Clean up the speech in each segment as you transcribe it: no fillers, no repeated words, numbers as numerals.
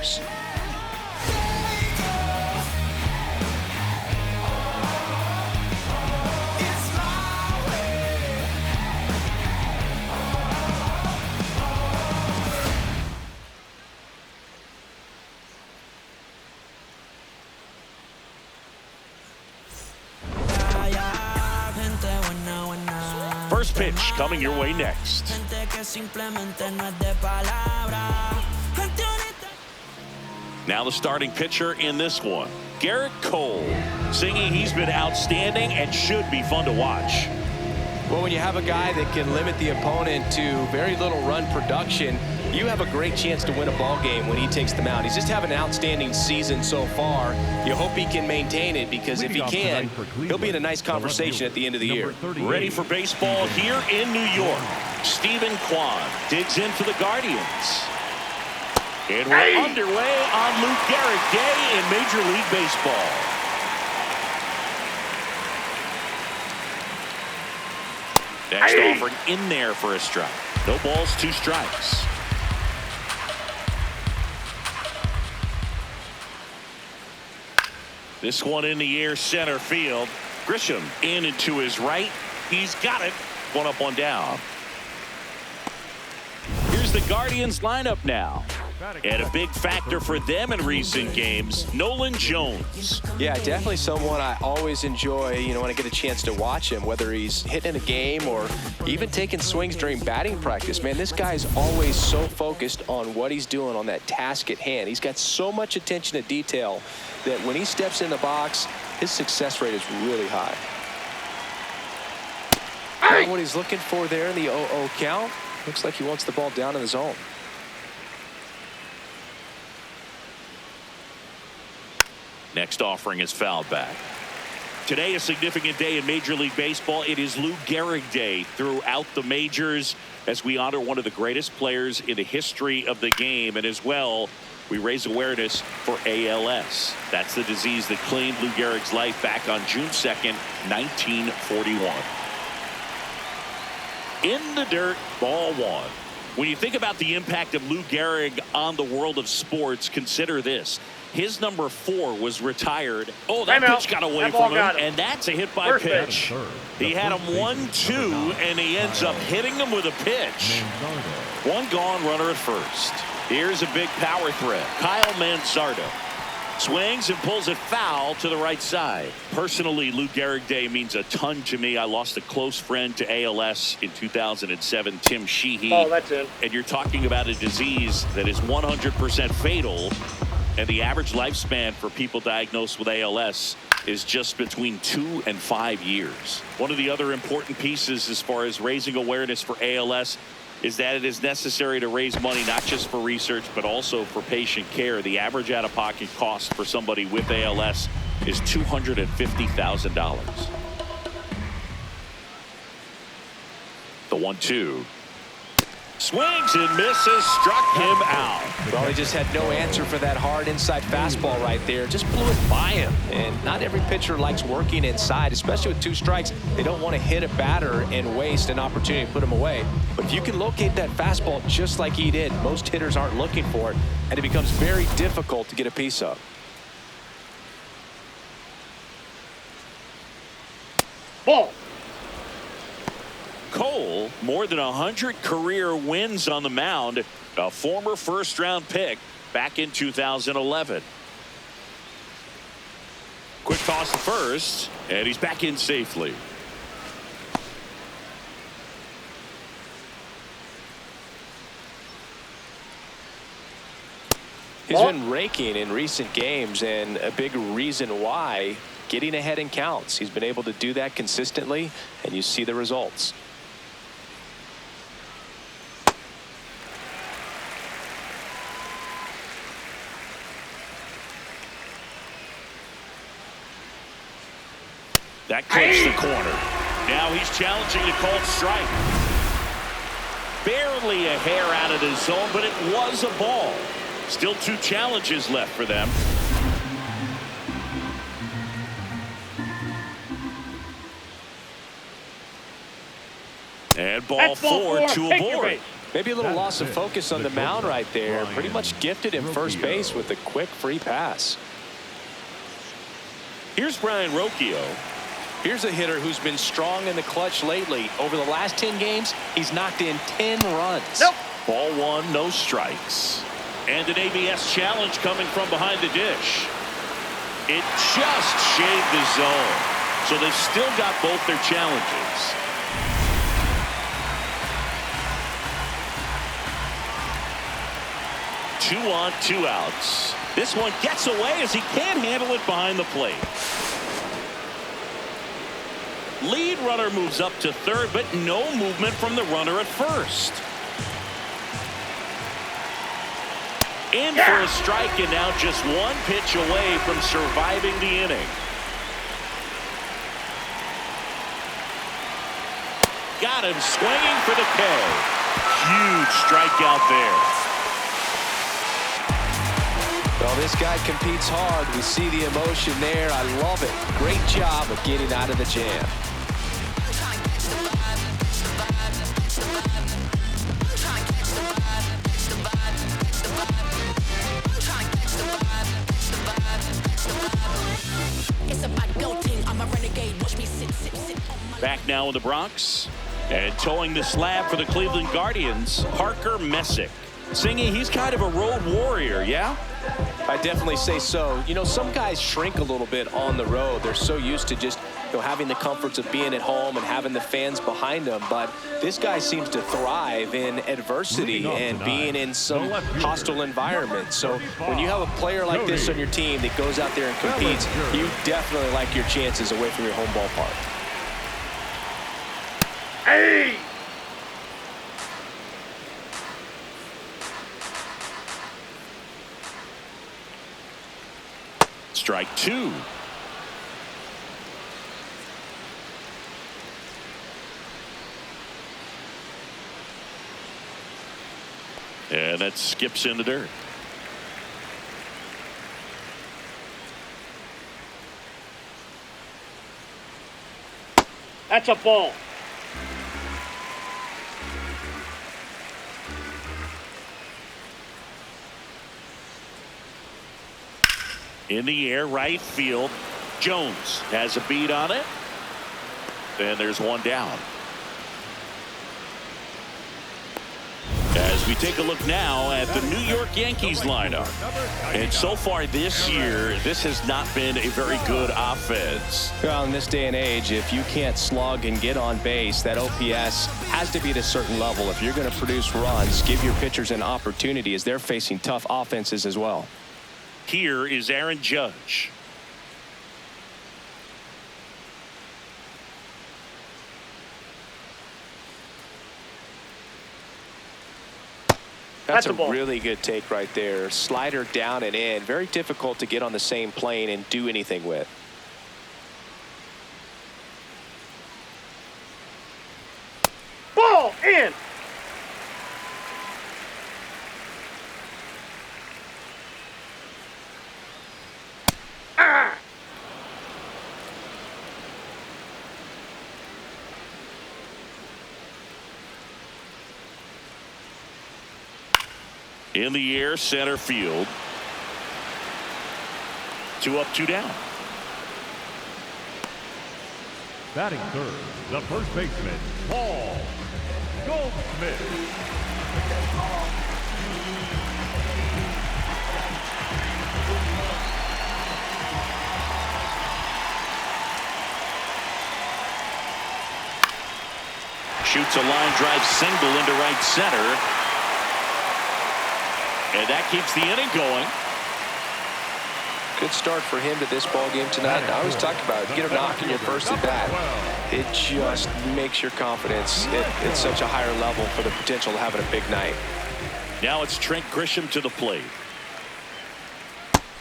years. First pitch coming your way next. Now the starting pitcher in this one, Garrett Cole, singing he's been outstanding and should be fun to watch. Well, when you have a guy that can limit the opponent to very little run production, you have a great chance to win a ball game when he takes them out. He's just having an outstanding season so far. You hope he can maintain it, because if he can, he'll be in a nice conversation at the end of the year. Ready for baseball here in New York. Stephen Kwan digs in for the Guardians. And we're underway on Lou Gehrig Day in Major League Baseball. Next offering in there for a strike. No balls, 2 strikes. This one in the air, center field. Grisham in and to his right. He's got it. 1 up, 1 down. Here's the Guardians lineup now. And a big factor for them in recent games, Nolan Jones. Yeah, definitely someone I always enjoy, when I get a chance to watch him, whether he's hitting a game or even taking swings during batting practice. Man, this guy's always so focused on what he's doing on that task at hand. He's got so much attention to detail that when he steps in the box, his success rate is really high. Not what he's looking for there in the 0-0 count. Looks like he wants the ball down in the zone. Next offering is fouled back. Today, a significant day in Major League Baseball. It is Lou Gehrig Day throughout the majors as we honor one of the greatest players in the history of the game. And as well, we raise awareness for ALS. That's the disease that claimed Lou Gehrig's life back on June 2nd, 1941. In the dirt, ball 1. When you think about the impact of Lou Gehrig on the world of sports, consider this. His number 4 was retired. Oh, that pitch got away from him, and that's a hit by pitch. He had him 1-2, and he ends up hitting him with a pitch. 1 gone, runner at first. Here's a big power threat. Kyle Manzardo swings and pulls it foul to the right side. Personally, Lou Gehrig Day means a ton to me. I lost a close friend to ALS in 2007, Tim Sheehy. Oh, that's it. And you're talking about a disease that is 100% fatal. And the average lifespan for people diagnosed with ALS is just between 2 and 5 years. One of the other important pieces as far as raising awareness for ALS is that it is necessary to raise money not just for research but also for patient care. The average out-of-pocket cost for somebody with ALS is $250,000. The 1-2. Swings and misses, struck him out. Well, he just had no answer for that hard inside fastball right there. Just blew it by him. And not every pitcher likes working inside, especially with 2 strikes. They don't want to hit a batter and waste an opportunity to put him away. But if you can locate that fastball just like he did, most hitters aren't looking for it, and it becomes very difficult to get a piece of. Ball. Cole, more than 100 career wins on the mound, a former first-round pick back in 2011. Quick toss to first, and he's back in safely. He's been raking in recent games, and a big reason why, getting ahead in counts. He's been able to do that consistently, and you see the results. That clips the corner. Now he's challenging a called strike. Barely a hair out of the zone, but it was a ball. Still 2 challenges left for them. And ball 4 to a board. Maybe a little loss of focus on the mound right there. Pretty much gifted him first base with a quick free pass. Here's Brian Rocchio. Here's a hitter who's been strong in the clutch lately. Over the last 10 games, he's knocked in 10 runs. Nope. Ball one, no strikes. And an ABS challenge coming from behind the dish. It just shaved the zone. So they've still got both their challenges. Two on, two outs. This one gets away as he can't handle it behind the plate. Lead runner moves up to third, but no movement from the runner at first. In for a strike, and now just one pitch away from surviving the inning. Got him swinging for the K. Huge strikeout there. Well, this guy competes hard. We see the emotion there. I love it. Great job of getting out of the jam. Back now in the Bronx. And towing the slab for the Cleveland Guardians, Parker Messick. Singing, he's kind of a road warrior, yeah? I definitely say so. You know, some guys shrink a little bit on the road. They're so used to just, having the comforts of being at home and having the fans behind them. But this guy seems to thrive in adversity and being in some hostile environment. So when you have a player like this on your team that goes out there and competes, you definitely like your chances away from your home ballpark. Hey! Strike two. And that skips in the dirt. That's a ball. In the air, right field. Jones has a beat on it. And there's one down. As we take a look now at the New York Yankees lineup. And so far this year, this has not been a very good offense. Well, in this day and age, if you can't slug and get on base, that OPS has to be at a certain level. If you're going to produce runs, give your pitchers an opportunity as they're facing tough offenses as well. Here is Aaron Judge. That's a really good take right there. Slider down and in. Very difficult to get on the same plane and do anything with. Ball in. In the air, center field. 2 up, 2 down. Batting third, the first baseman, Paul Goldschmidt. Shoots a line drive single into right center. And that keeps the inning going. Good start for him to this ball game tonight. I always talk about it. Get a knock in your first at bat. It just makes your confidence at such a higher level for the potential of having a big night. Now it's Trent Grisham to the plate.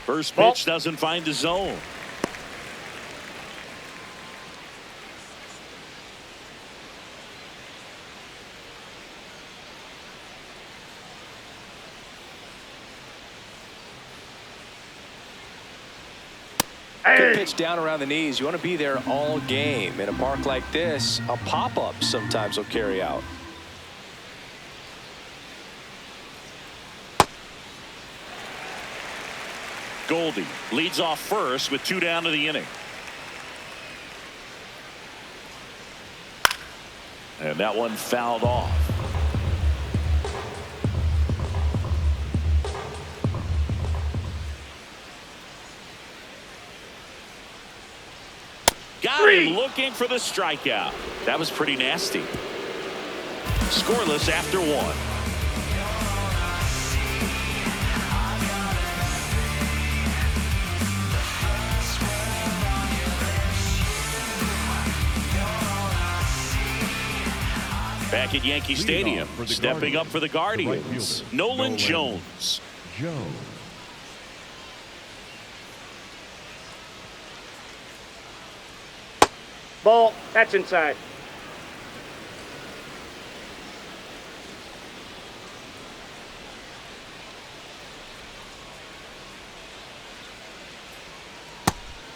First pitch doesn't find the zone. Good pitch down around the knees. You want to be there all game. In a park like this, a pop-up sometimes will carry out. Goldie leads off first with 2 down to the inning. And that one fouled off. Got him looking for the strikeout. That was pretty nasty. Scoreless after 1. Back at Yankee Stadium, stepping up for the Guardians, Nolan Jones. Ball, that's inside.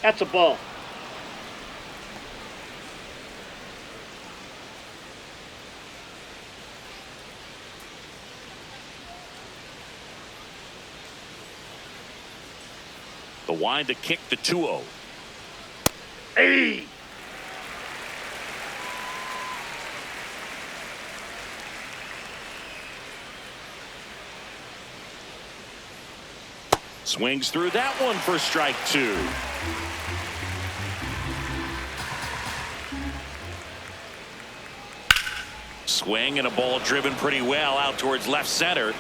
That's a ball. The wind to kick the 2-0. Hey! Swings through that one for strike 2. Swing and a ball driven pretty well out towards left center.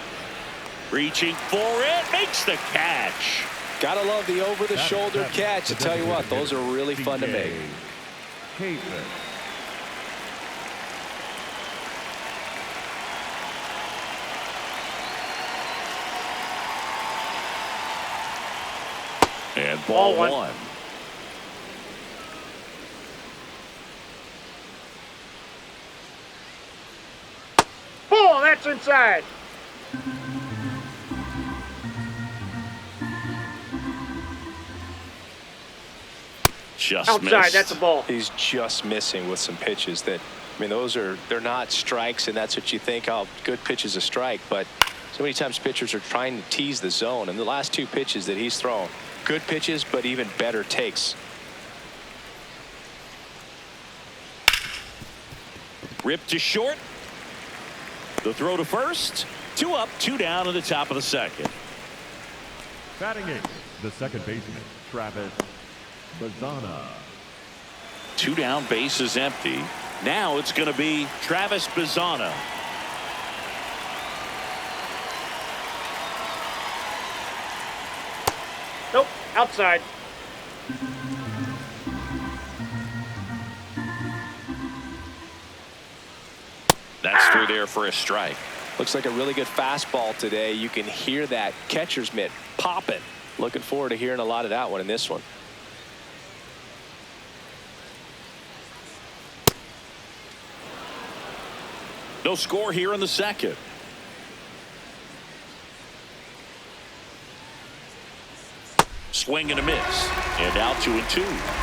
Reaching for it, makes the catch. Gotta love the over-the-shoulder catch. I tell you what, those are really fun to make. And ball 1. Oh, that's inside. Just outside, missed. that's a ball. He's just missing with some pitches that, I mean, they're not strikes, and that's what you think, oh, good pitch is a strike, but so many times pitchers are trying to tease the zone, and the last 2 pitches that he's thrown, good pitches, but even better takes. Ripped to short. The throw to first. 2 up, 2 down in the top of the second. Batting 8th, the second baseman, Travis Bazzana. 2 down, base is empty. Now it's going to be Travis Bazzana. Nope, outside. That's through there for a strike. Looks like a really good fastball today. You can hear that catcher's mitt popping. Looking forward to hearing a lot of that one in this one. No score here in the second. Swing and a miss. And out 2-2.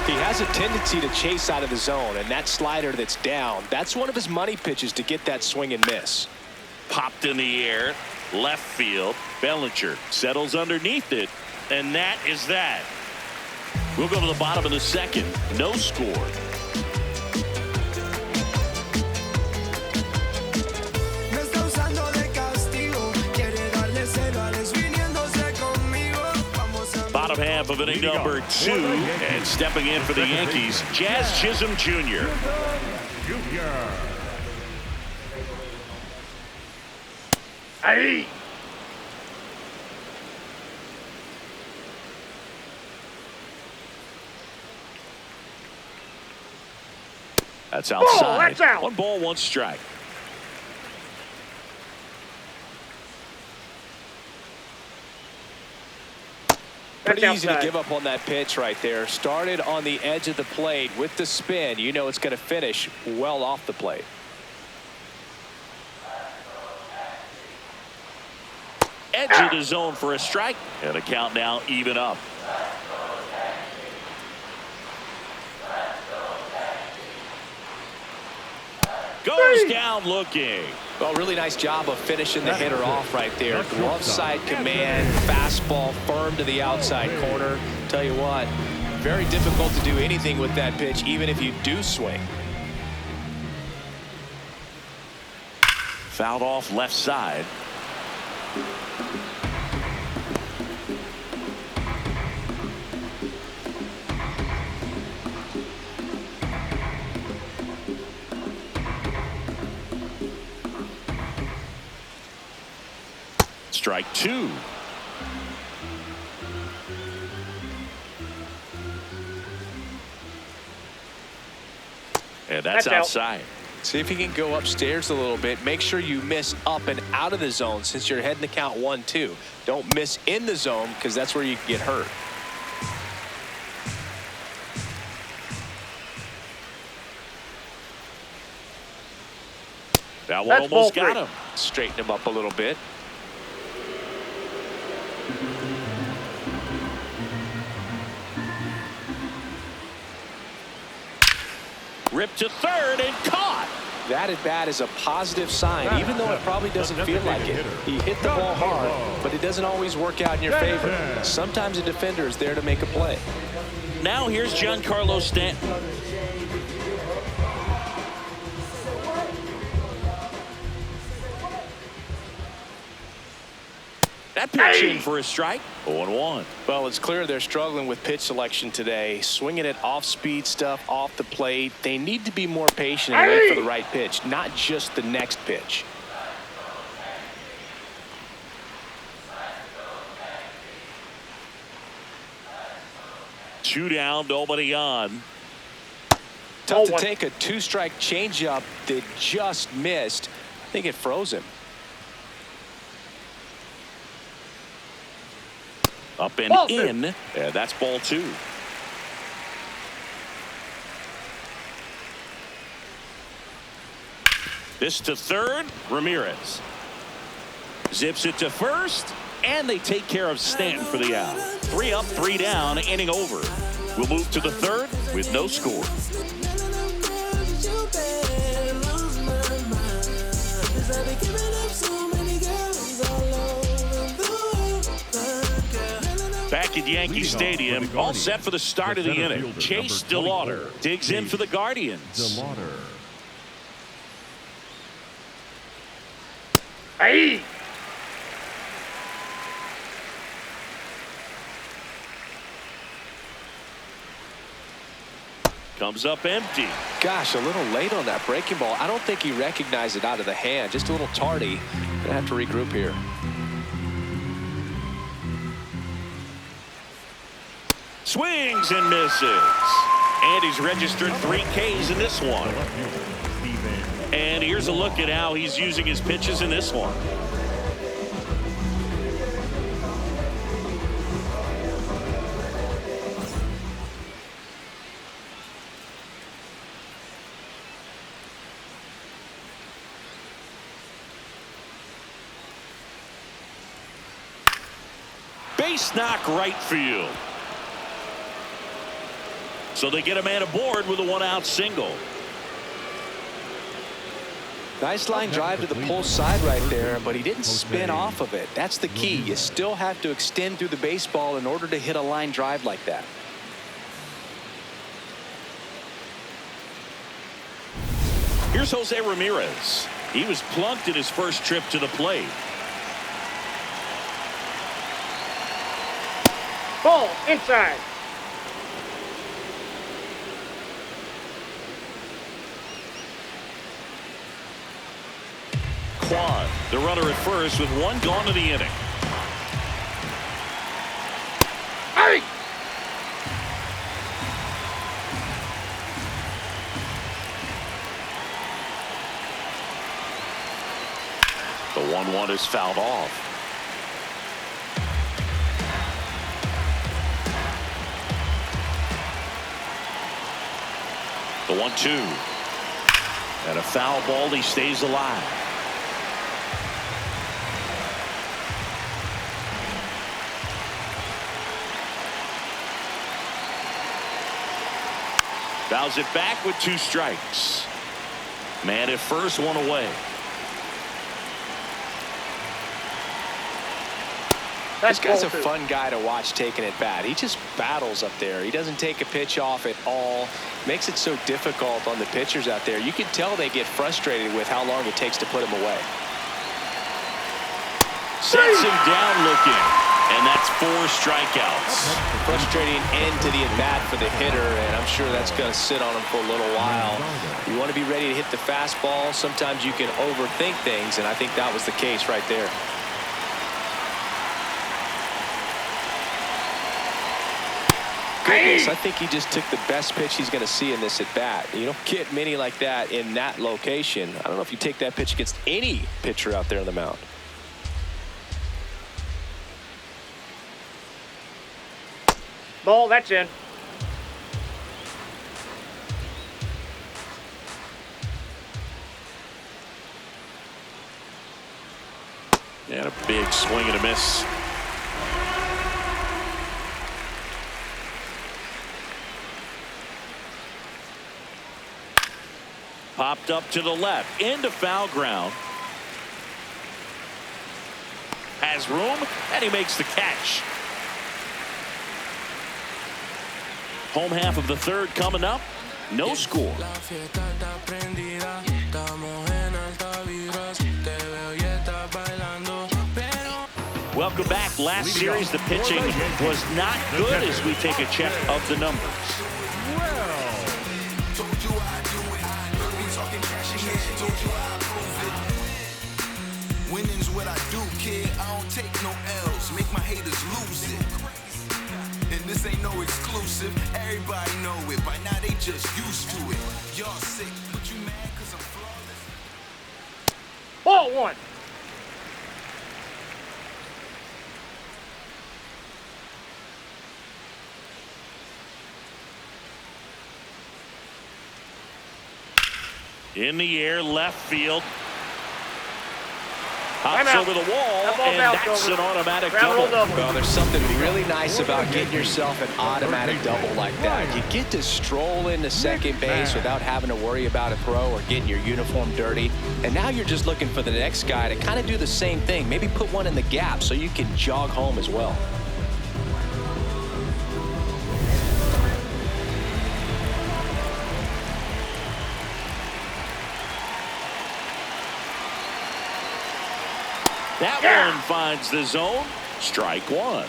He has a tendency to chase out of the zone, and that slider that's down, that's one of his money pitches to get that swing and miss. Popped in the air. Left field. Bellinger settles underneath it. And that is that. We'll go to the bottom of the second. No score. Bottom half of inning number 2, and stepping in for the Yankees, Jazz Chisholm Jr. Hey! That's outside. Oh, that's out. 1 ball, 1 strike. Pretty easy to give up on that pitch right there. Started on the edge of the plate with the spin. You know it's going to finish well off the plate. Edge of the zone for a strike. And a count now even up. Goes down looking. Well, really nice job of finishing the hitter off right there. Glove side command, fastball firm to the outside corner. Tell you what, very difficult to do anything with that pitch, even if you do swing. Fouled off left side. Strike two. And that's outside. See if you can go upstairs a little bit. Make sure you miss up and out of the zone since you're heading to count 1-2. Don't miss in the zone because that's where you can get hurt. That one almost got him. Straighten him up a little bit. Ripped to third and caught. That at bat is a positive sign, even though it probably doesn't feel like it. He hit the ball hard, but it doesn't always work out in your favor. Sometimes a defender is there to make a play. Now here's Giancarlo Stanton. That pitch in for a strike. 0-1. Well, it's clear they're struggling with pitch selection today. Swinging it off-speed stuff off the plate. They need to be more patient and wait for the right pitch, not just the next pitch. Two down, nobody on. Tough to take a two-strike changeup that just missed. I think it froze him. Up and in. Yeah, that's ball two. This to third. Ramirez zips it to first, and they take care of Stanton for the out. 3 up, 3 down, inning over. We'll move to the third with no score. Back at Yankee Stadium, all set for the start of the inning. Chase DeLauder digs in for the Guardians. Hey! Comes up empty. Gosh, a little late on that breaking ball. I don't think he recognized it out of the hand. Just a little tardy. Gonna have to regroup here. Swings and misses. And he's registered 3 Ks in this one. And here's a look at how he's using his pitches in this one. Base knock right field. So they get a man aboard with a 1-out single. Nice line drive to the pull side right there, but he didn't spin off of it. That's the key. You still have to extend through the baseball in order to hit a line drive like that. Here's Jose Ramirez. He was plunked in his first trip to the plate. Ball inside. Quan, the runner at first with 1 gone to the inning. Hey! The 1-1 is fouled off. The 1-2. And a foul ball. He stays alive. Fouls it back with 2 strikes. Man at first, 1 away. This guy's a fun guy to watch taking at bat. He just battles up there. He doesn't take a pitch off at all. Makes it so difficult on the pitchers out there. You can tell they get frustrated with how long it takes to put him away. Sets him down looking. And that's 4 strikeouts. Frustrating end to the at-bat for the hitter, and I'm sure that's going to sit on him for a little while. You want to be ready to hit the fastball. Sometimes you can overthink things, and I think that was the case right there. Goodness, I think he just took the best pitch he's going to see in this at-bat. You don't get many like that in that location. I don't know if you take that pitch against any pitcher out there on the mound. Ball, that's in. And a big swing and a miss. Popped up to the left into foul ground. Has room and he makes the catch. Home half of the third coming up. No score. Welcome back. Last series, the pitching was not good as we take a check of the numbers. Winning's what I do, kid. I don't take no L's. Make my haters lose it. And this ain't no exclusive. Everybody know it. By now they just used to it. Y'all sick, but you mad cause I'm flawless. Ball 1. In the air, left field. Hops over the wall, and that's an automatic double. Well, there's something really nice about getting yourself an automatic double like that. You get to stroll into second base without having to worry about a throw or getting your uniform dirty. And now you're just looking for the next guy to kind of do the same thing. Maybe put one in the gap so you can jog home as well. That one finds the zone. Strike 1.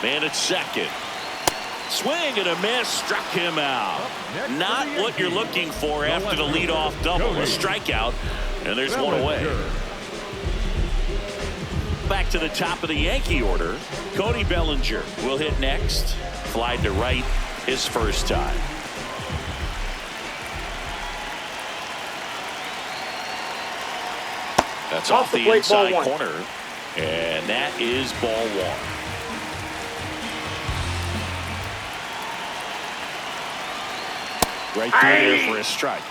Man at second. Swing and a miss, struck him out. Not what you're looking for after the leadoff double. A strikeout, and there's one away. Back to the top of the Yankee order. Cody Bellinger will hit next. Fly to right his first time. That's off the inside corner, and that is ball 1. Right through there for a strike.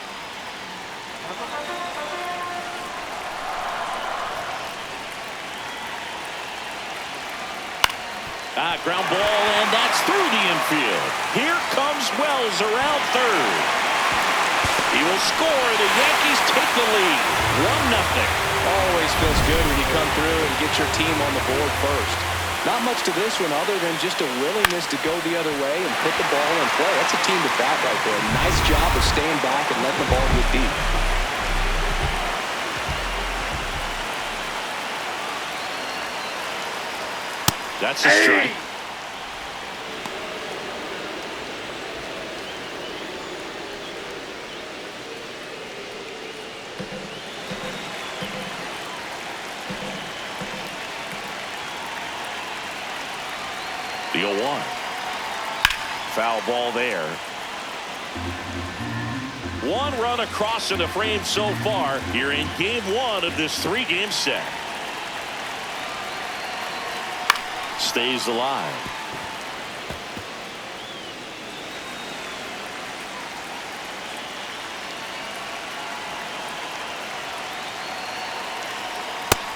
Ground ball, and that's through the infield. Here comes Wells around third. He will score. The Yankees take the lead. 1-0. Always feels good when you come through and get your team on the board first. Not much to this one other than just a willingness to go the other way and put the ball in play. That's a team to bat right there. Nice job of staying back and letting the ball get deep. That's a strike. The 0-1. Foul ball there. 1 run across in the frame so far here in game 1 of this 3-game set. Stays alive.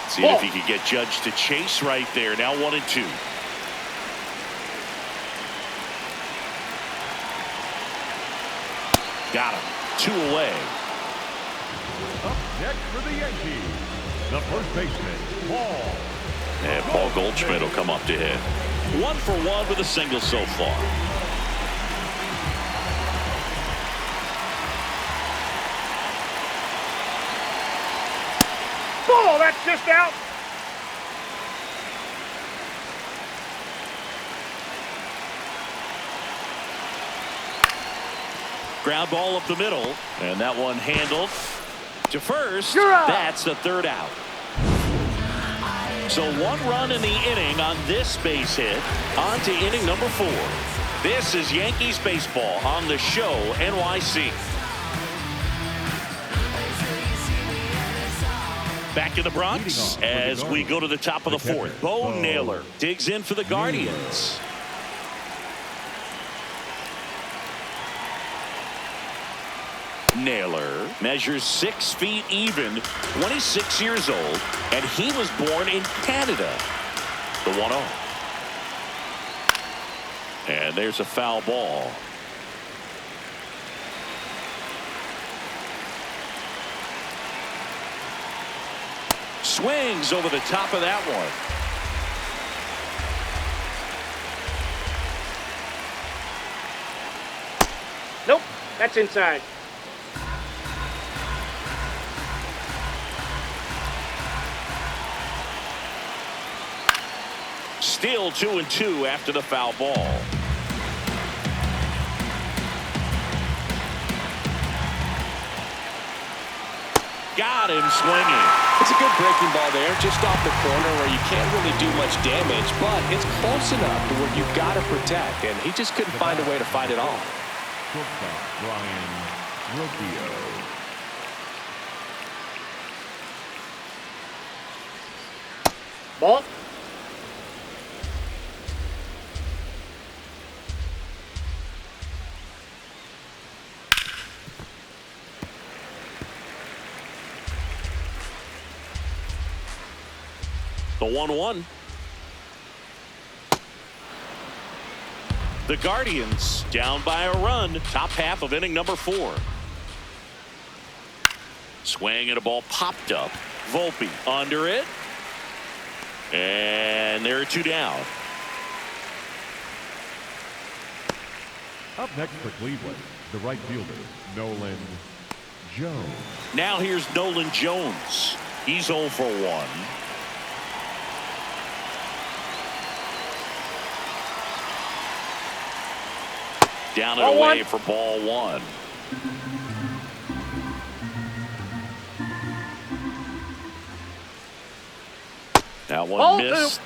See if he could get Judge to chase right there. Now 1-2. Got him. 2 away. Up next for the Yankees, the first baseman, Paul. And Paul Goldschmidt will come up to hit. 1 for 1 with a single so far. Ball, that's just out. Ground ball up the middle, and that one handled to first. That's the 3rd out. So 1 run in the inning on this base hit. On to inning number 4. This is Yankees baseball on the show NYC. Back in the Bronx as we go to the top of the 4th. Bo Naylor digs in for the Guardians. Naylor measures 6 feet even, 26 years old, and he was born in Canada. The 1-0. And there's a foul ball. Swings over the top of that one. Nope, that's inside. Still 2-2 after the foul ball. Got him swinging. It's a good breaking ball there, just off the corner where you can't really do much damage, but it's close enough to where you've got to protect, and he just couldn't find a way to fight it off. Brian Rubio. Ball. The 1-1. The Guardians down by a run. Top half of inning number 4. Swing and a ball popped up. Volpe under it. And there are 2 down. Up next for Cleveland, the right fielder, Nolan Jones. Now here's Nolan Jones. He's 0 for 1. Down and away for ball 1. That one missed.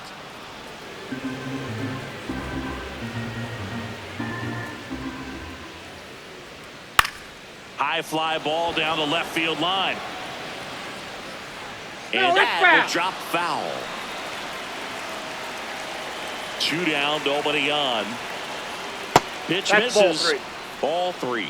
High fly ball down the left field line. And that will drop foul. 2 down, nobody on. Pitch That's misses. Ball 3.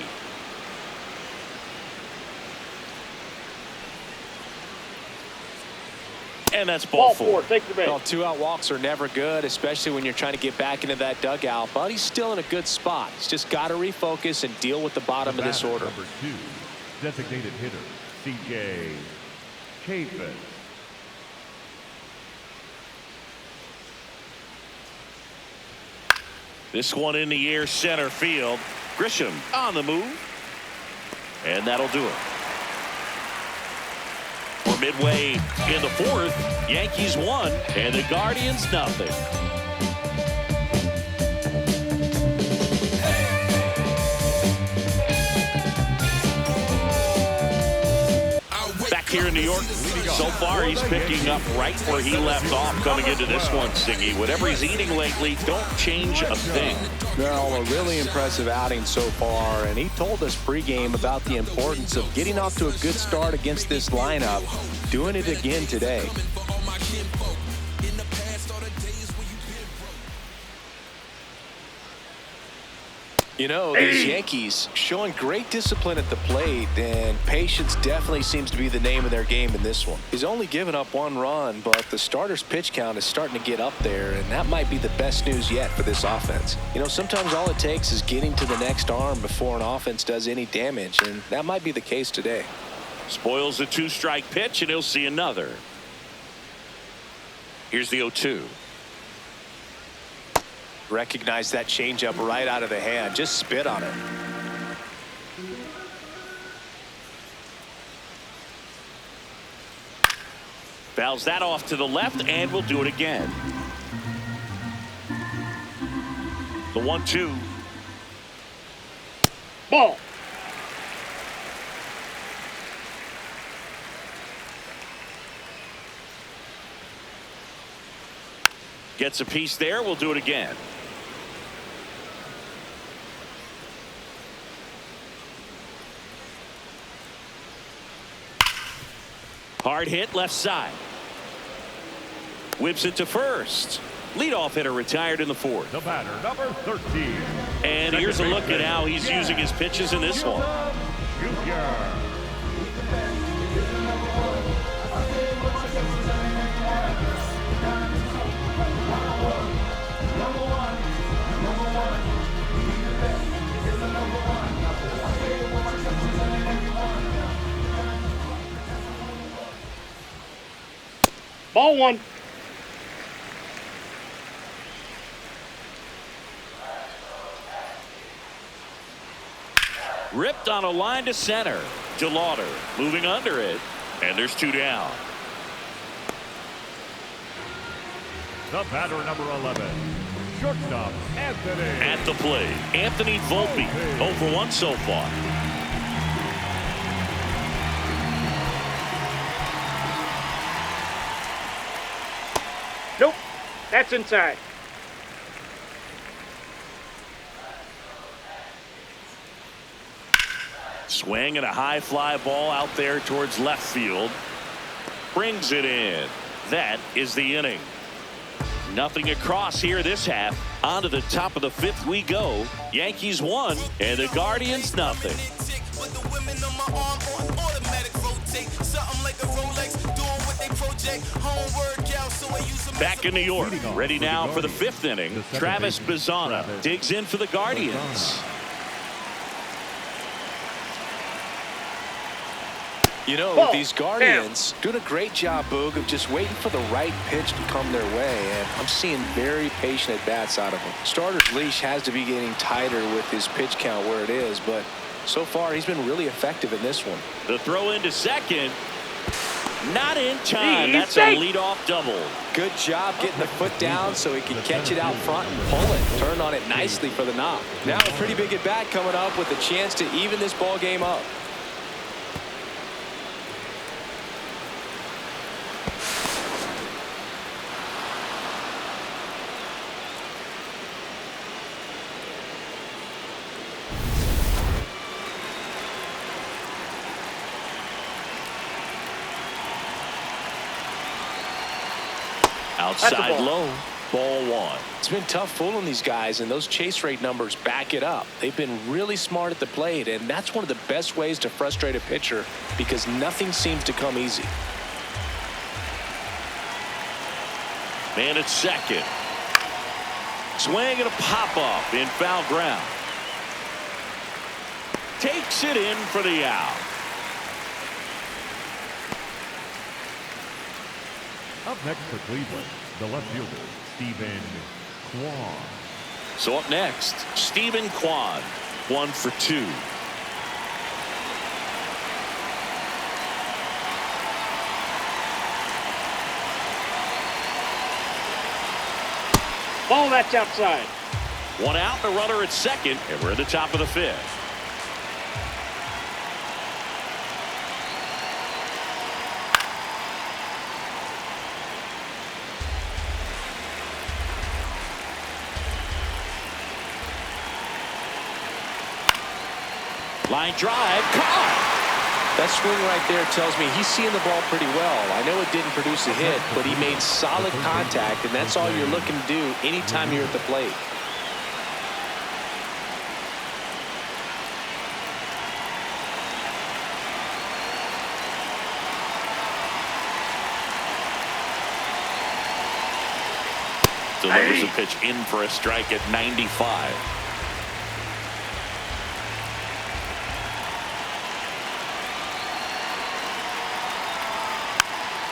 And that's ball 4. Take the base. Well, 2-out walks are never good, especially when you're trying to get back into that dugout. But he's still in a good spot. He's just got to refocus and deal with the bottom of this order. Number 2, designated hitter, C.J. Chafin. This one in the air, center field. Grisham on the move. And that'll do it. We're midway in the 4th. Yankees 1 and the Guardians nothing. Back here in New York, so far he's picking up right where he left off coming into this one, Stingy. Whatever he's eating lately, don't change a thing. Well, a really impressive outing so far, and he told us pregame about the importance of getting off to a good start against this lineup, doing it again today. You know, these Yankees showing great discipline at the plate, and patience definitely seems to be the name of their game in this one. He's only given up 1 run, but the starter's pitch count is starting to get up there, and that might be the best news yet for this offense. You know, sometimes all it takes is getting to the next arm before an offense does any damage, and that might be the case today. Spoils the 2-strike pitch, and he'll see another. Here's the 0-2. Recognize that changeup right out of the hand. Just spit on it. Fouls that off to the left, and we'll do it again. The 1-2. Ball. Gets a piece there. We'll do it again. Hard hit left side. Whips it to first. Leadoff hitter retired in the 4th. The batter, number 13. And here's a look at how he's using his pitches in this one. Junior. Ball 1. Ripped on a line to center. DeLauder moving under it. And there's 2 down. The batter, number 11. Shortstop, Anthony. At the plate, Anthony Volpe. 0 for 1 so far. Nope. That's inside. Swing and a high fly ball out there towards left field. Brings it in. That is the inning. Nothing across here this half. On to the top of the 5th we go. Yankees 1 and the Guardians nothing. Back in New York, ready now for the 5th inning. Travis Bazzana digs in for the Guardians. You know, these Guardians doing a great job, Boog, of just waiting for the right pitch to come their way, and I'm seeing very patient at-bats out of them. Starter's leash has to be getting tighter with his pitch count where it is, but so far he's been really effective in this one. The throw into second. Not in time. That's a leadoff double. Good job getting the foot down so he can catch it out front and pull it. Turned on it nicely for the knock. Now a pretty big at-bat coming up with a chance to even this ball game up. Outside low, ball 1. It's been tough fooling these guys, and those chase rate numbers back it up. They've been really smart at the plate, and that's one of the best ways to frustrate a pitcher because nothing seems to come easy. Man at second. Swing and a pop-up in foul ground. Takes it in for the out. Up next for Cleveland, the left fielder, Stephen Kwan. So up next, Stephen Kwan, 1 for 2. Ball, that's outside. 1 out, the runner at second, and we're at the top of the 5th. Line drive, caught. That swing right there tells me he's seeing the ball pretty well. I know it didn't produce a hit, but he made solid contact, and that's all you're looking to do anytime you're at the plate. Delivers a pitch in for a strike at 95.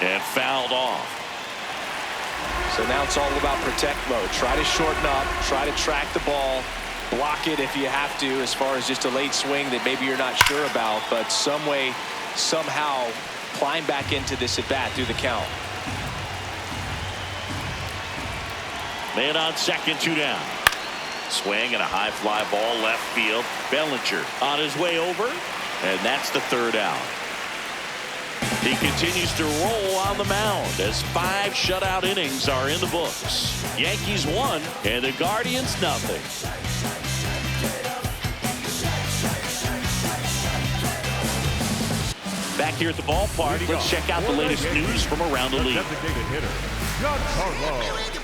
And fouled off. So now it's all about protect mode. Try to shorten up, try to track the ball, block it if you have to, as far as just a late swing that maybe you're not sure about, but some way, somehow climb back into this at bat through the count. Man on second, 2 down. Swing and a high fly ball left field. Bellinger on his way over, and that's the 3rd out. He continues to roll on the mound as 5 shutout innings are in the books. Yankees 1 and the Guardians nothing. Back here at the ballpark, let's check out the latest news from around the league. Designated hitter, Giancarlo Stanton.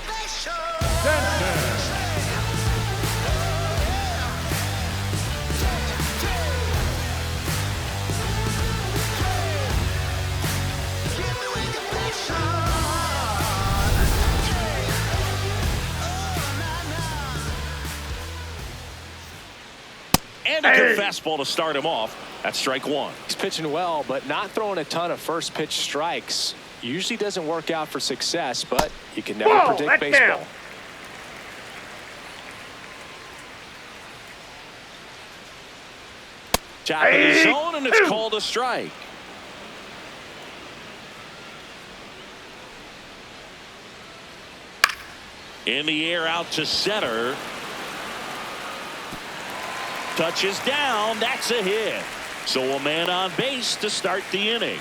And a good fastball to start him off. That's strike 1. He's pitching well, but not throwing a ton of first pitch strikes. Usually doesn't work out for success, but you can never predict baseball. Down. Top of the zone, and it's called a strike. In the air out to center. Touches down. That's a hit. So a man on base to start the inning.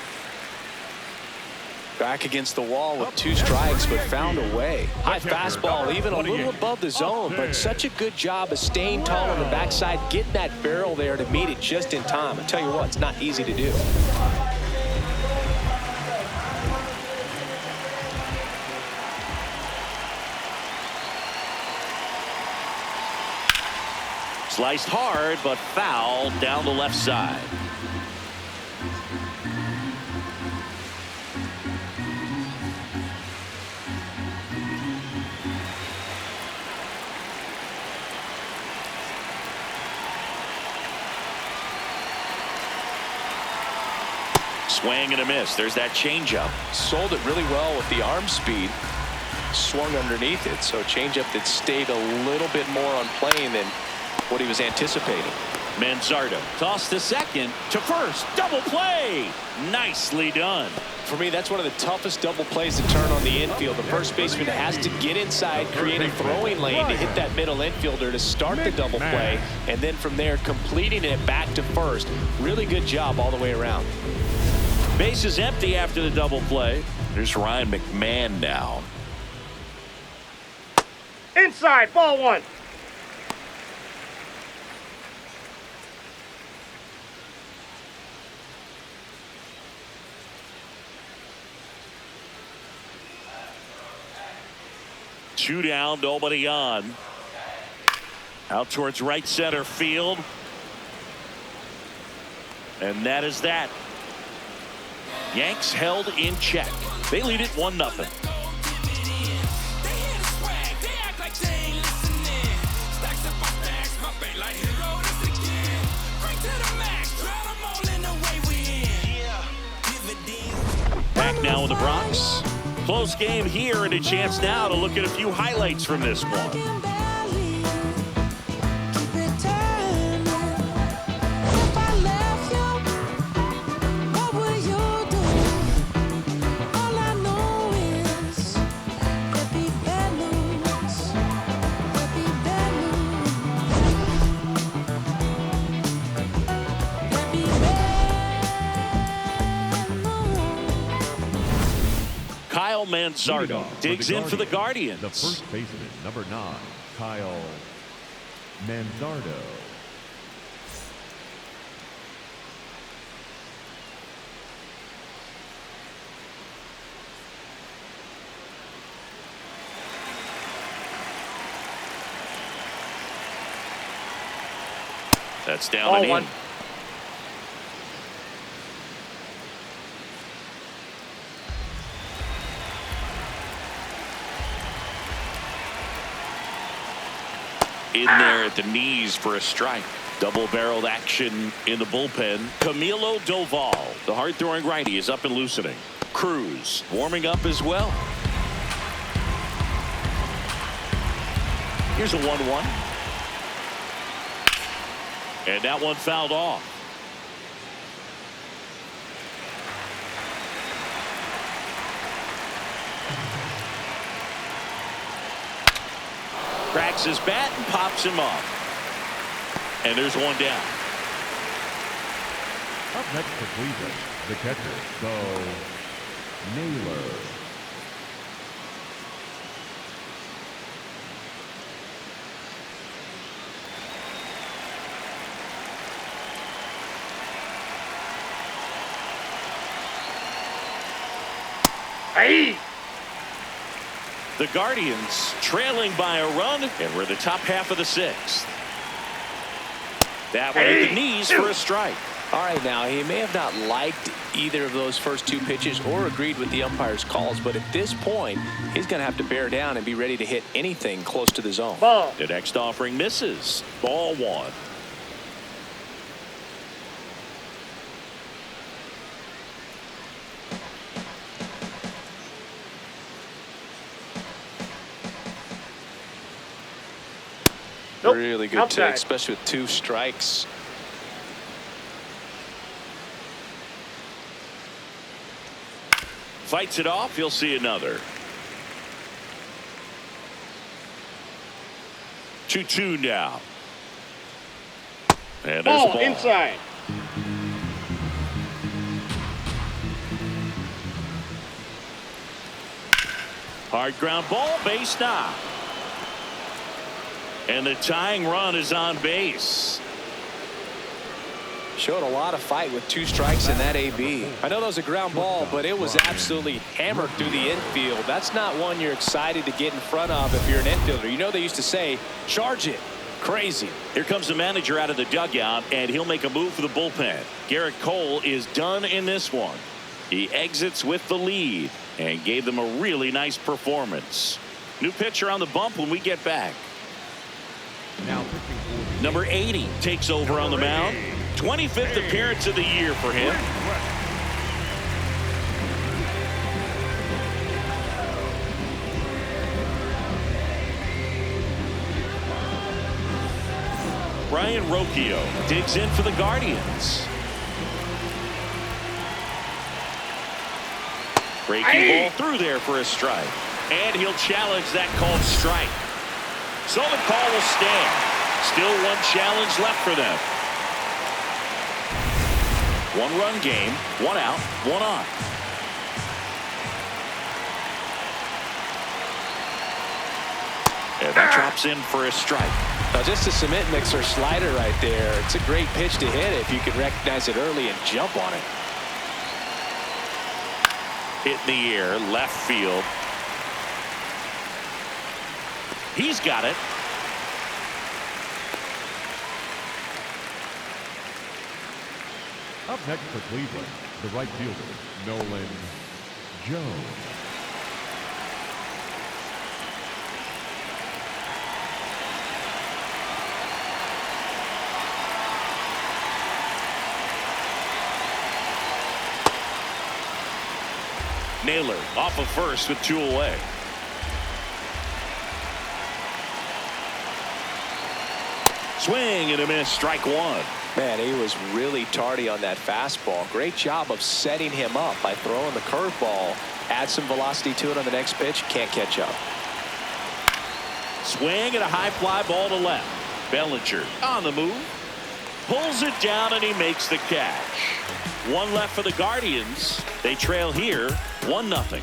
Back against the wall with 2 strikes, but found a way. High fastball, even a little above the zone, but such a good job of staying tall on the backside, getting that barrel there to meet it just in time. I tell you what, it's not easy to do. Sliced hard, but foul down the left side. Swing and a miss. There's that changeup. Sold it really well with the arm speed. Swung underneath it, so changeup that stayed a little bit more on plane than what he was anticipating. Manzardo tossed to second, to first, double play. Nicely done. For me, that's one of the toughest double plays to turn on the infield. The first baseman has to get inside, create a throwing lane to hit that middle infielder to start the double play, and then from there completing it back to first. Really good job all the way around. Base is empty after the double play. There's Ryan McMahon now. Inside, ball 1. Two down, nobody on. Out towards right center field. And that is that. Yanks held in check. They lead it 1-0. Back now in the Bronx. Close game here, and a chance now to look at a few highlights from this one. Kyle Manzardo digs in for the Guardians. The first baseman, number 9, Kyle Manzardo. That's down and in. in there at the knees for a strike. Double-barreled action in the bullpen. Camilo Doval, the hard-throwing righty, is up and loosening. Cruz warming up as well. Here's a 1-1. And that one fouled off. Cracks his bat and pops him up. And there's one down. Up next for Cleveland, the catcher, Bo Naylor. Hey! The Guardians trailing by a run, and we're in the top half of the sixth. That one at the knees for a strike. All right, now, he may have not liked either of those first two pitches or agreed with the umpire's calls, but at this point, he's going to have to bear down and be ready to hit anything close to the zone. Ball. The next offering misses. Ball one. Nope. Really good Outside. take, especially with 2 strikes. Fights it off. You'll see another. 2-2 now. And there's Ball ball. inside. Hard ground ball, base knock. And the tying run is on base. Showed a lot of fight with 2 strikes in that AB. I know that was a ground ball, but it was absolutely hammered through the infield. That's not one you're excited to get in front of if you're an infielder. You know they used to say, charge it. Crazy. Here comes the manager out of the dugout, and he'll make a move for the bullpen. Garrett Cole is done in this one. He exits with the lead and gave them a really nice performance. New pitcher on the bump when we get back. Now pitching for the Number 80 takes over on the mound. 25th appearance of the year for him. Brian Rocchio digs in for the Guardians. Breaking ball through there for a strike. And he'll challenge that called strike. So the call will stand. Still one challenge left for them. 1-run game, 1 out, 1 on. And that drops in for a strike. Now just a cement mixer slider right there. It's a great pitch to hit if you can recognize it early and jump on it. Hit in the air, left field. He's got it. Up next for Cleveland, the right fielder, Nolan Jones. Naylor off of first with 2 away. Swing and a miss, strike 1. Man, he was really tardy on that fastball. Great job of setting him up by throwing the curveball. Add some velocity to it on the next pitch. Can't catch up. Swing and a high fly ball to left. Bellinger on the move. Pulls it down and he makes the catch. 1 left for the Guardians. They trail here 1-0.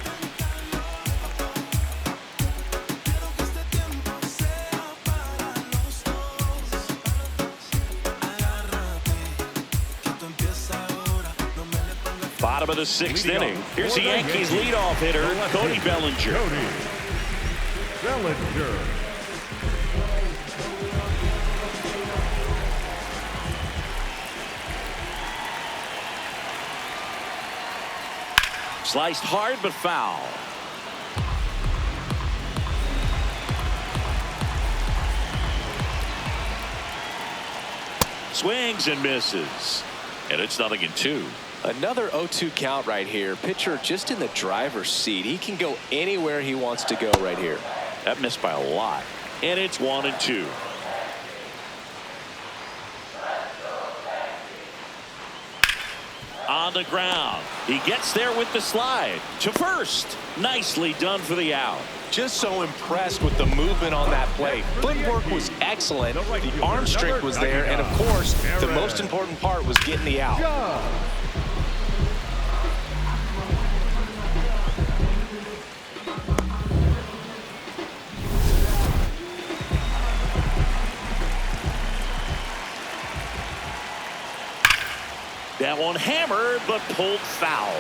Bottom of the 6th inning. Here's the Yankees leadoff hitter, Cody Bellinger. Cody Bellinger. Sliced hard but foul. Swings and misses. And it's 0-2. Another 0-2 count right here. Pitcher just in the driver's seat. He can go anywhere he wants to go right here. That missed by a lot. And it's 1-2. On the ground. He gets there with the slide to first. Nicely done for the out. Just so impressed with the movement on that play. Footwork was excellent. The arm strength was there. And, of course, the most important part was getting the out. That one hammered, but pulled foul.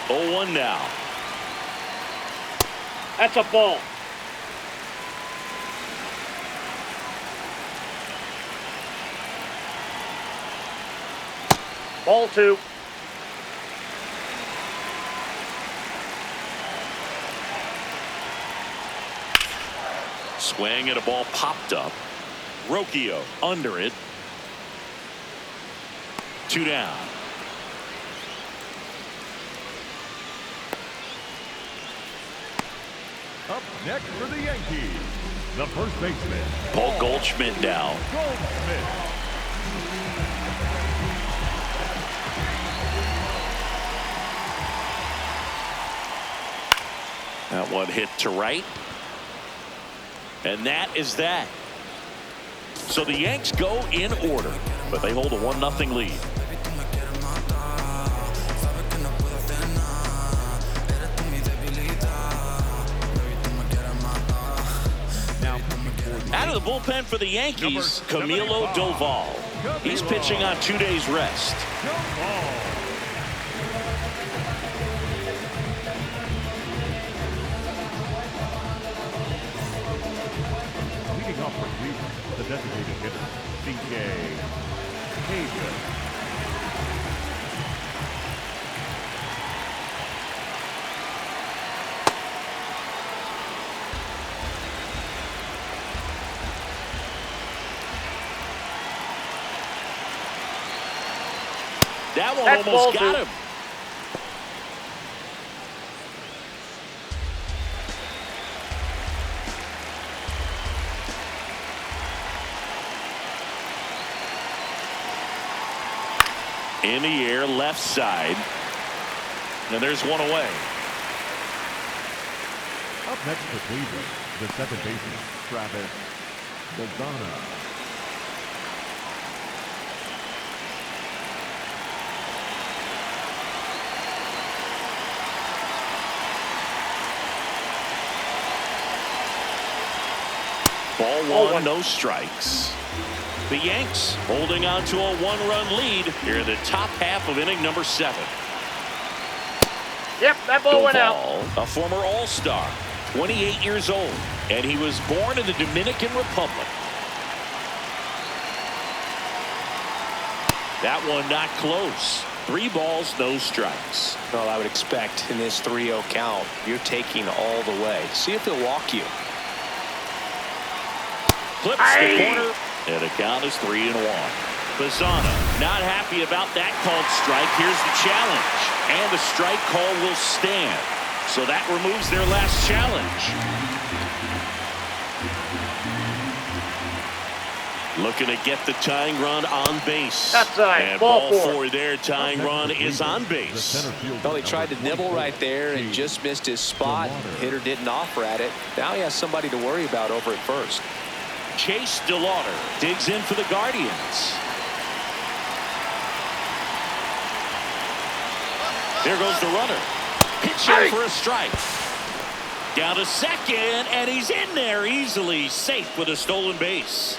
Oh, 1 now. That's a ball. Ball 2. Swing and a ball popped up. Rocchio under it. 2 down. Up next for the Yankees, the first baseman, Paul Goldschmidt down. Goldschmidt. That one hit to right. And that is that. So the Yanks go in order, but they hold a 1-0 lead. Out of the bullpen for the Yankees, Camilo Doval. He's pitching on 2 days rest. Leading off for Cleveland, the designated hitter, C.J. Hagan. That one almost got him. In the air, left side. And there's one away. Up next for Cleveland, the second baseman, Travis Lozano. Ball 1, no strikes. The Yanks holding on to a 1-run lead here in the top half of inning number 7. Yep, that ball went out. A former All-Star, 28 years old, and he was born in the Dominican Republic. That one not close. 3 balls, no strikes. Well, I would expect in this 3-0 count, you're taking all the way. See if he'll walk you. Clips the corner, and the count is 3-1. Bazzana not happy about that called strike. Here's the challenge, and the strike call will stand. So that removes their last challenge. Looking to get the tying run on base. That's right. And ball 4 there. Tying run is on base. Well, he tried to nibble right there and just missed his spot. Hitter didn't offer at it. Now he has somebody to worry about over at first. Chase DeLauder digs in for the Guardians. There goes the runner. Pitch in for a strike. Down to second, and he's in there easily, safe with a stolen base.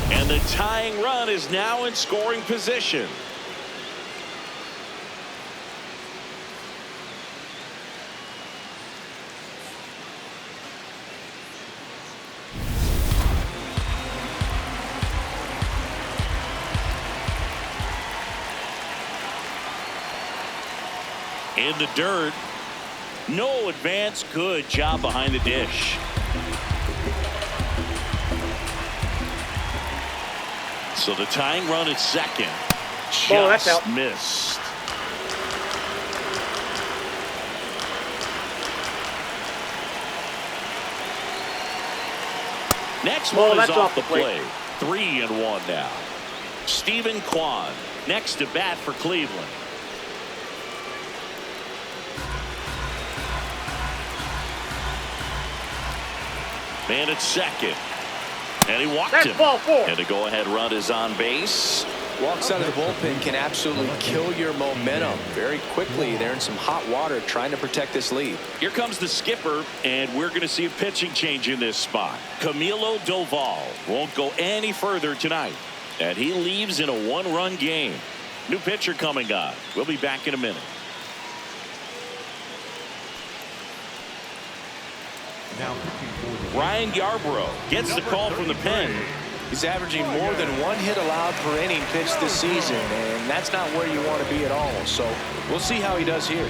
And the tying run is now in scoring position. In the dirt. No advance. Good job behind the dish. So the tying run at second. That's out. Just missed. Next one is off the plate. 3-1 now. Stephen Kwan next to bat for Cleveland. Man at second. And he walked him. Ball 4. And the go-ahead run is on base. Walks out of the bullpen can absolutely kill your momentum very quickly. They're in some hot water trying to protect this lead. Here comes the skipper, and we're going to see a pitching change in this spot. Camilo Doval won't go any further tonight, and he leaves in a 1-run game. New pitcher coming on. We'll be back in a minute. Now Ryan Yarbrough gets the call from the pen. He's averaging more than 1 hit allowed per inning pitched this season, and that's not where you want to be at all. So we'll see how he does here.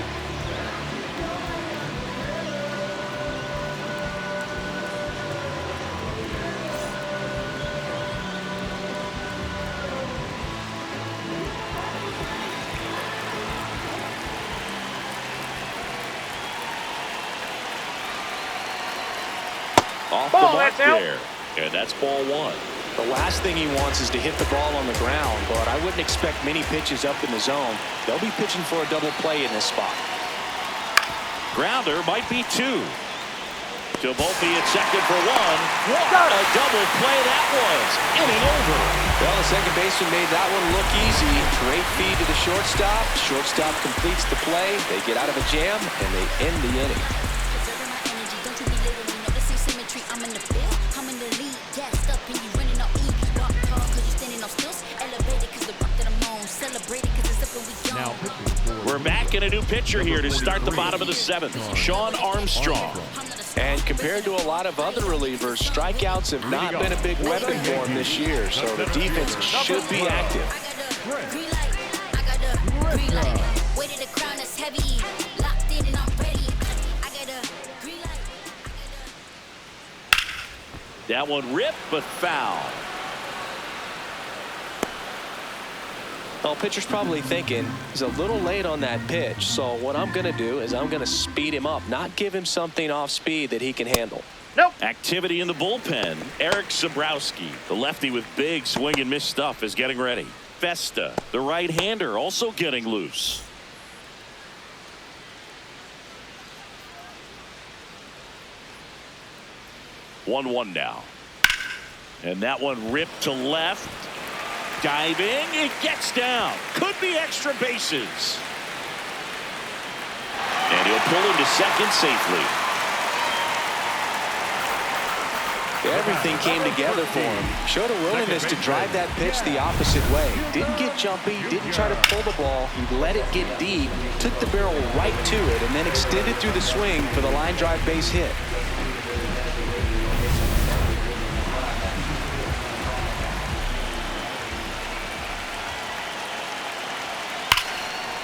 Off the mark there. And that's ball 1. The last thing he wants is to hit the ball on the ground, but I wouldn't expect many pitches up in the zone. They'll be pitching for a double play in this spot. Grounder might be 2. To both be at second for 1. What a double play that was. Inning over. Well, the second baseman made that one look easy. Great feed to the shortstop. Shortstop completes the play. They get out of a jam, and they end the inning. We're back in a new pitcher here to start the bottom of the 7th. Sean Armstrong. And compared to a lot of other relievers, strikeouts have not been a big weapon for him this year, so the defense should be active. That one ripped but foul. Well, pitcher's probably thinking he's a little late on that pitch, so what I'm going to do is I'm going to speed him up, not give him something off speed that he can handle. Nope. Activity in the bullpen. Eric Sabrowski, the lefty with big swing and miss stuff, is getting ready. Festa, the right-hander, also getting loose. One now. And that one ripped to left. Diving, it gets down. Could be extra bases. And he'll pull him to second safely. Everything came together for him. Showed a willingness to drive that pitch the opposite way. Didn't get jumpy, didn't try to pull the ball. He let it get deep, took the barrel right to it, and then extended through the swing for the line drive base hit.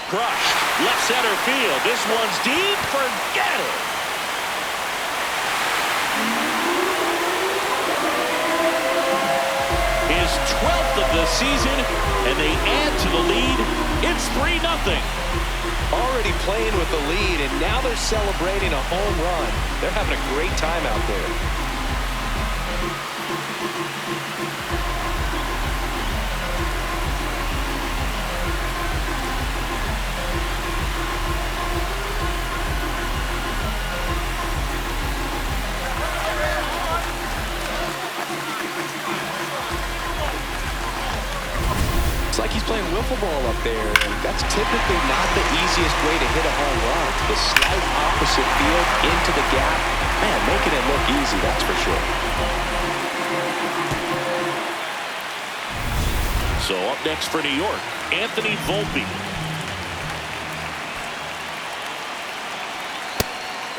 Crushed. Left center field. This one's deep. Forget it. His 12th of the season, and they add to the lead. It's 3-0. Already playing with the lead, and now they're celebrating a home run. They're having a great time out there. Like he's playing wiffle ball up there, and that's typically not the easiest way to hit a home run. The slight opposite field into the gap, man, making it look easy, that's for sure. So up next for New York, Anthony Volpe.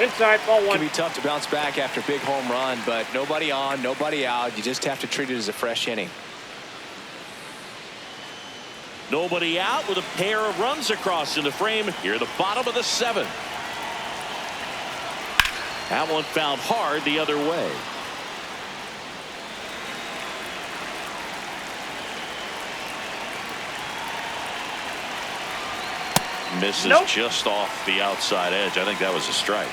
Inside, ball 1. It can be tough to bounce back after a big home run, but nobody on, nobody out. You just have to treat it as a fresh inning. Nobody out with a pair of runs across in the frame here at the bottom of the 7th. That one found hard the other way. Misses just off the outside edge. I think that was a strike.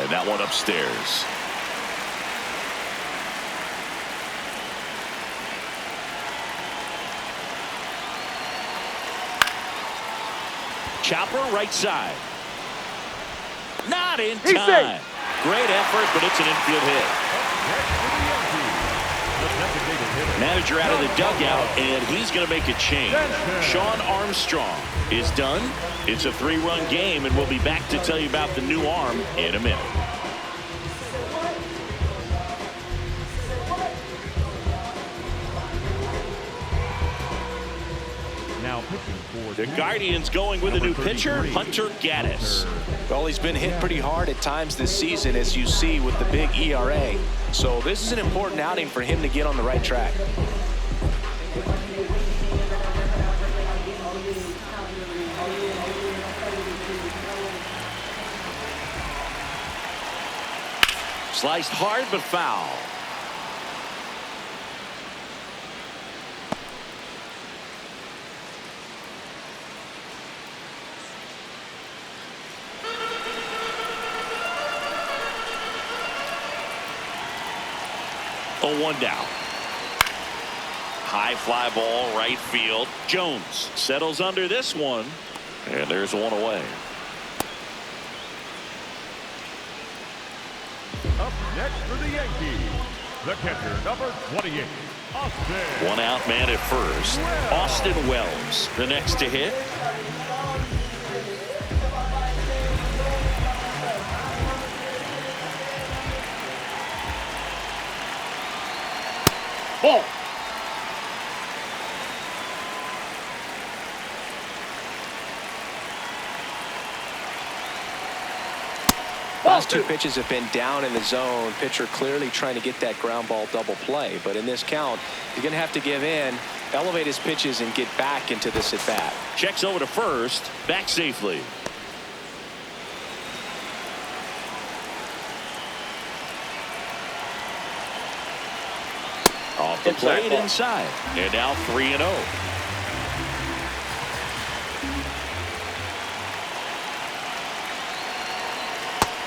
And that one upstairs. Chopper right side. Not in time. Great effort, but it's an infield hit. Manager out of the dugout, and he's going to make a change. Sean Armstrong is done. It's a 3-run game, and we'll be back to tell you about the new arm in a minute. Now pitching for the Guardians going with a new pitcher, Hunter Gaddis. Well, he's been hit pretty hard at times this season, as you see with the big ERA. So this is an important outing for him to get on the right track. Sliced hard but foul. Oh, 1 down. High fly ball right field. Jones settles under this one, and there's one away. Up next for the Yankees, the catcher, number 28, Austin. 1 out man at first. Austin Wells, the next to hit. Ball. Last 2 pitches have been down in the zone. Pitcher clearly trying to get that ground ball double play. But in this count, he's going to have to give in, elevate his pitches, and get back into this at bat. Checks over to first, back safely. Off the plate inside. And now 3-0.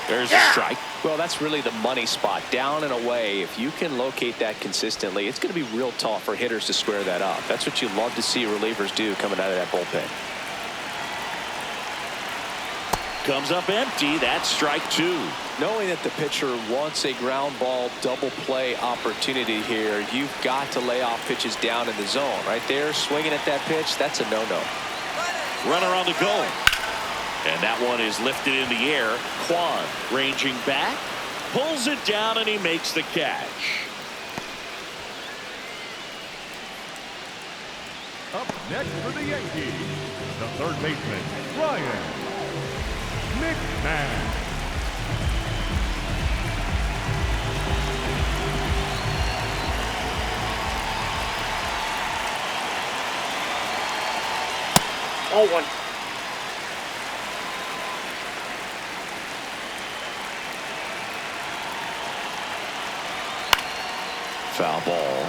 There's a strike. Well, that's really the money spot. Down and away. If you can locate that consistently, it's going to be real tough for hitters to square that up. That's what you love to see relievers do coming out of that bullpen. Comes up empty. That's strike 2. Knowing that the pitcher wants a ground ball double play opportunity here, you've got to lay off pitches down in the zone. Right there, swinging at that pitch, that's a no-no. Runner on the go. And that one is lifted in the air. Kwan ranging back, pulls it down, and he makes the catch. Up next for the Yankees, the third baseman, Ryan McMahon. Oh, 1. Foul ball.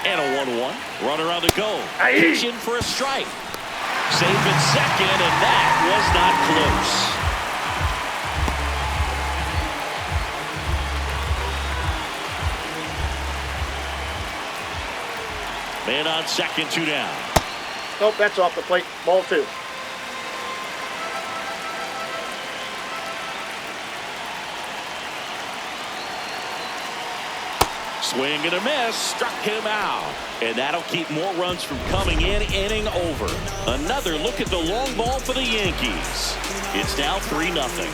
And a 1-1. Runner on the go. Pitching for a strike. Safe at second, and that was not close. Man on second, 2 down. Nope, that's off the plate. Ball 2. Swing and a miss, struck him out. And that'll keep more runs from coming in, inning over. Another look at the long ball for the Yankees. It's now 3-0.